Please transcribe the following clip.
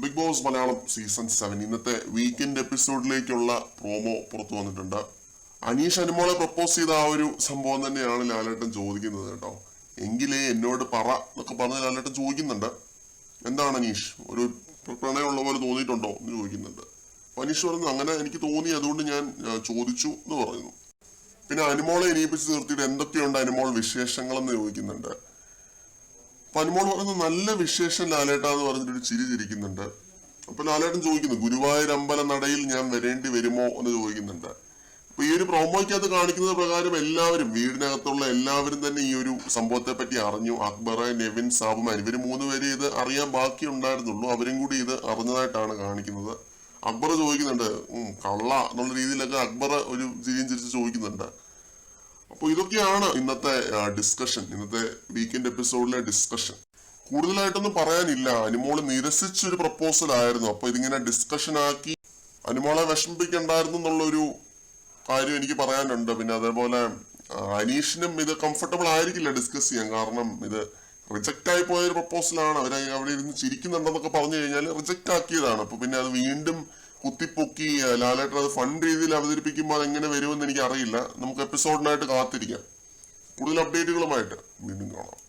Big boss Malayalam season 7 ഇന്നത്തെ weekend എപ്പിസോഡിലേക്കുള്ള promo പുറത്തു വന്നിട്ടുണ്ട്. അനീഷ് അനുമോളെ പ്രപ്പോസ് ചെയ്ത ആ ഒരു സംഭവം തന്നെയാണ് ലാലേട്ടൻ ചോദിക്കുന്നത് കേട്ടോ. എങ്കിലേ എന്നോട് പറ എന്നൊക്കെ പറഞ്ഞ് ലാലേട്ടൻ ചോദിക്കുന്നുണ്ട്. എന്താണ് അനീഷ്, ഒരു പ്രണയമുള്ള പോലെ തോന്നിയിട്ടുണ്ടോ എന്ന് ചോദിക്കുന്നുണ്ട്. അനീഷ് പറയുന്നു അങ്ങനെ എനിക്ക് തോന്നി, അതുകൊണ്ട് ഞാൻ ചോദിച്ചു എന്ന് പറയുന്നു. പിന്നെ അനുമോളെ ഇനിയിപ്പിച്ച് നിർത്തിയിട്ട് എന്തൊക്കെയുണ്ട് അനുമോൾ വിശേഷങ്ങൾ എന്ന് ചോദിക്കുന്നുണ്ട്. അപ്പൊ അനുമോൾ പറയുന്നത് നല്ല വിശേഷം ലാലേട്ട എന്ന് പറഞ്ഞിട്ട് ചിരി ചിരിക്കുന്നുണ്ട്. അപ്പൊ ലാലേട്ടൻ ചോദിക്കുന്നു ഗുരുവായൂർ അമ്പല നടയിൽ ഞാൻ വരേണ്ടി വരുമോ എന്ന് ചോദിക്കുന്നുണ്ട്. അപ്പൊ ഈ ഒരു പ്രോമോയ്ക്കകത്ത് കാണിക്കുന്നത് പ്രകാരം എല്ലാവരും, വീടിനകത്തുള്ള എല്ലാവരും തന്നെ ഈ ഒരു സംഭവത്തെ പറ്റി അറിഞ്ഞു. അക്ബർ, നെവിൻ, സാബുമാൻ ഇവര് 3 പേര് ഇത് അറിയാൻ ബാക്കി ഉണ്ടായിരുന്നുള്ളൂ. അവരും കൂടി ഇത് അറിഞ്ഞതായിട്ടാണ് കാണിക്കുന്നത്. അക്ബർ ചോദിക്കുന്നുണ്ട് കള്ള എന്നുള്ള രീതിയിലൊക്കെ അക്ബർ ഒരു ചിരിയും ചിരിച്ച് ചോദിക്കുന്നുണ്ട്. അപ്പോൾ ഇതൊക്കെയാണ് ഇന്നത്തെ ഡിസ്കഷൻ, ഇന്നത്തെ വീക്കെൻഡ് എപ്പിസോഡിലെ ഡിസ്കഷൻ. കൂടുതലായിട്ടൊന്നും പറയാനില്ല. അനുമോള് നിരസിച്ചൊരു പ്രപ്പോസൽ ആയിരുന്നു. അപ്പൊ ഇതിങ്ങനെ ഡിസ്കഷൻ ആക്കി അനുമോളെ വിഷമിപ്പിക്കണ്ടായിരുന്നു എന്നുള്ളൊരു കാര്യം എനിക്ക് പറയാനുണ്ട്. പിന്നെ അതേപോലെ അനീഷിനും ഇത് കംഫർട്ടബിൾ ആയിരിക്കില്ല ഡിസ്കസ് ചെയ്യാൻ. കാരണം ഇത് റിജക്റ്റ് ആയി പോയൊരു പ്രപ്പോസലാണ്. അവിടെ ഇരുന്ന് ചിരിക്കുന്നുണ്ടെന്നൊക്കെ പറഞ്ഞു കഴിഞ്ഞാൽ റിജക്റ്റ് ആക്കിയതാണ്. അപ്പൊ പിന്നെ അത് വീണ്ടും കുത്തിപ്പൊക്കി ലാലേട്ടൻ അത് ഫൺ രീതിയിൽ അവതരിപ്പിക്കുമ്പോൾ അതെങ്ങനെ വരുമെന്ന് എനിക്ക് അറിയില്ല. നമുക്ക് എപ്പിസോഡിനായിട്ട് കാത്തിരിക്കാം. കൂടുതൽ അപ്ഡേറ്റുകളുമായിട്ട് വീണ്ടും കാണാം.